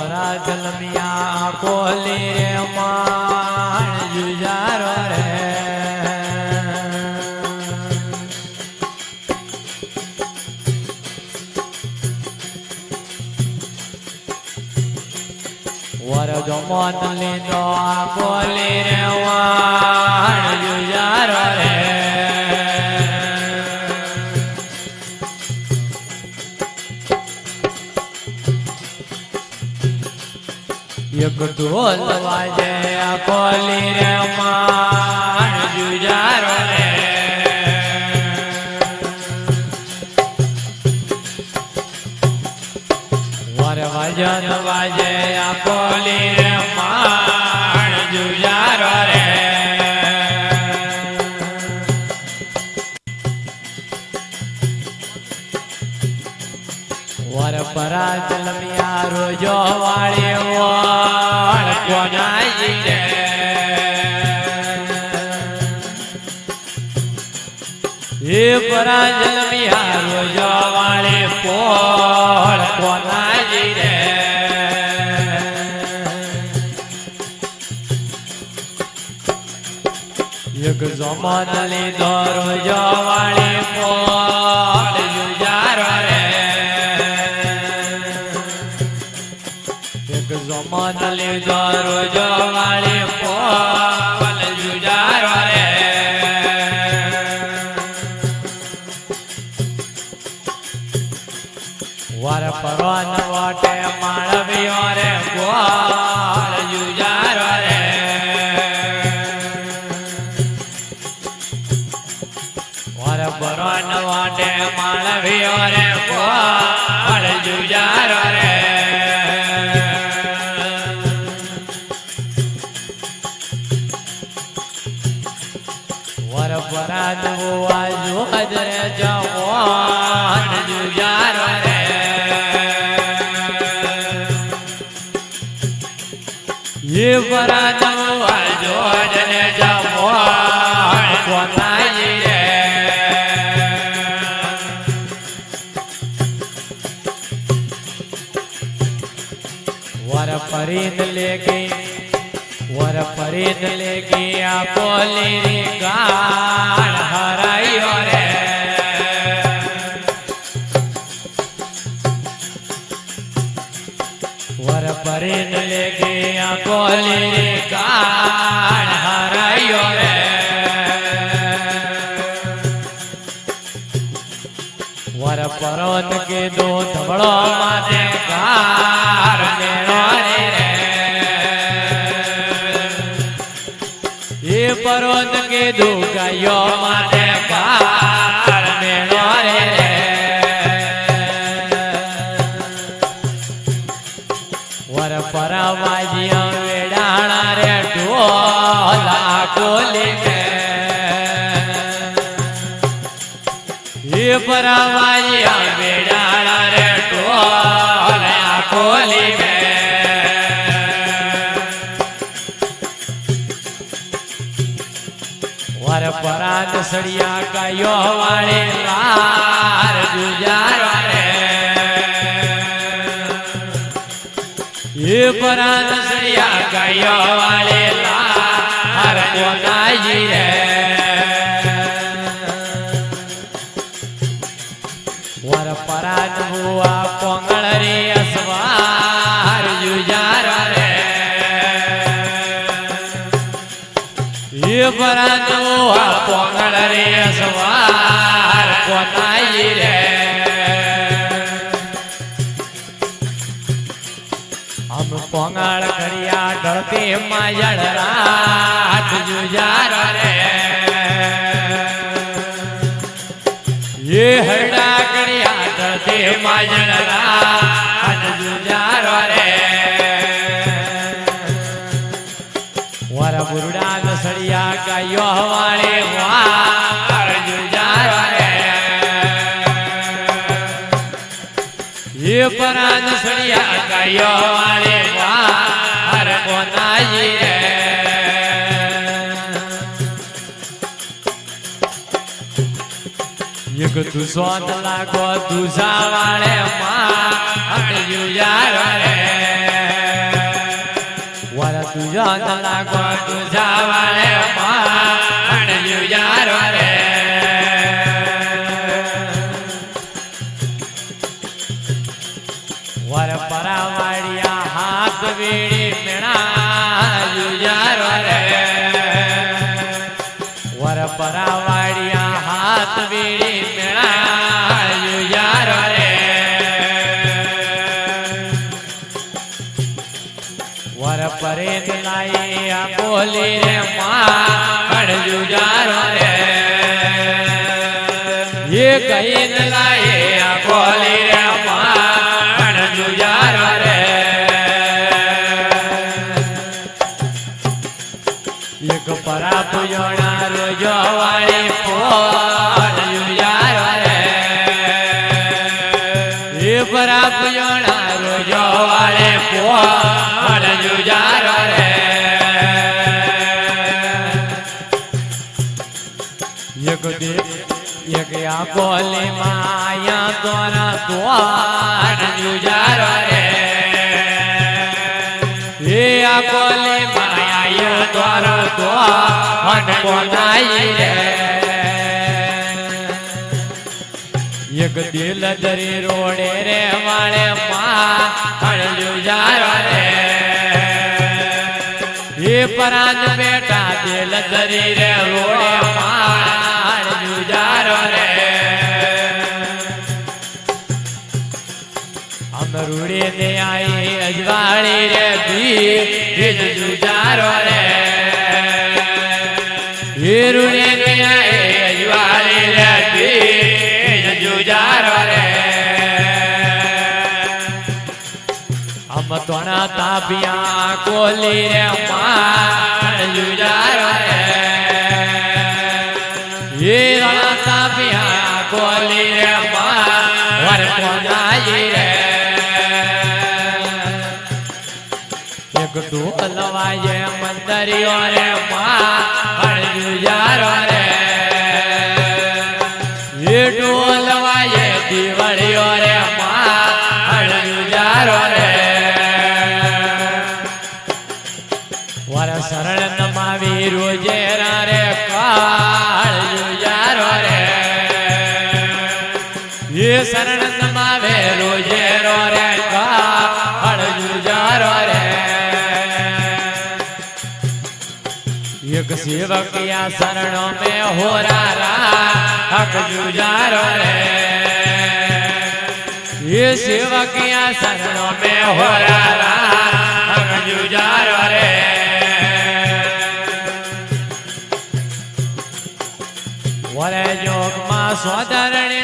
પરા જલમિયા કોલી રે માણ જુજારો રે વરજો મોન લીધો કોલી રે માણ જુજારો રે એક ઢોલ વાજે કોલી રે માણ જુજારો રે વર વજન વાજે કોલી રે માણ જુજારો રે વર પરા જલમિયા રોજો વાળે વળ કોનાઈ રે એ પરા જલમિયા રોજો વાળે પોળ કોનાઈ રે એક જમાન લીધો રોજો વાળે પોળ જુજારો રે જમાન લીધો રોજો વાળી પોલ જુજારો રે વર પરવાન વાટે માળવ્યો રે ગોળ જુજારો રે વર પરવાન વાટે માળવ્યો રે ગોળ જુજારો રે પરાજ વાજો હજરે જવાન જુજારો રે ये पराज वाजो हजरे जवान कोनाई रे वर परीद लेगी वर परीद लेगी कोली री गाड़ हराइयो रे वर परीद लेगी कोली री गाड़ हराइयो रे वर परोत के दो धबड़ो माथे गार नेड़ो रे ये परोत के दुगायो माथे गार नेड़ो रे वर परवाजिया वेडाणा रे ढोला कोली के ये परवाजिया वेडाणा रे ढोला कोली के वर परात सड़िया गायो वाले लार गुजारो रे ये परात सड़िया गायो वाले लार कोनाई रे वर परात हुआ पोंगल रे असवार गुजारो रे ये परात हुआ पोंगल रे असवार कोनाई रे हम पोंगल करिया ढळते माजड़ रात जुजारो रे ये हरडा करिया ढळते माजड़ रात जुजारो रे वर बुरडा नसड़िया गायो वाले वार जुजारो रे ये परा नसड़िया गायो वाले वार कोनाई रे एक दुसोन लागो दुसा वाले मां जुजारो रे तुझा लागो तुझा वाले मान युजारो रे वर परावाड़िया हाथ वीड़ी मेणा युजारो रे वर परावाड़िया हाथ वीड़ी मेणा युजारो रे वर परे दिलाई बोली रे मां युजारो रे ये कहीं दिलाई बोली रे मां युजारो रे एक पराप योना रोजो वाली पोर युजारो रे ये पराप योना रोजो वाली पोर युजारो रे एक आकोली माया तोरा द्वार युजारो रे ये आकोली माया यो तोरा द्वार कोनाई रे एक दिल दरी रोडे रे वाले मां युजारो रे ये परान बेटा दिल दरी रे रोडे मां युजारो रे अमरूड़े दे आई अजवाड़ी रे बीज युजारो रे ये रूड़े दे आई अजवाड़ी रे बीज युजारो रे हम तोना तापिया कोली रे मां युजारो रे ये तापिया कोली रे मां वर कोनाई रे एक ढोलवाये मंदरियो रे मां युजारो रे ये ढोलवाये दीवड़ियो रे मां युजारो रे वर शरण नमावी रोजेरा रे काल युजारो रे ये शरण नमावे रोजेरो रे काल युजारो रे एक सेवक या शरणों में हो रहा युजारो रे ये सेवक या शरणों में हो रहा युजारो रे वरे योग मां सोदरणे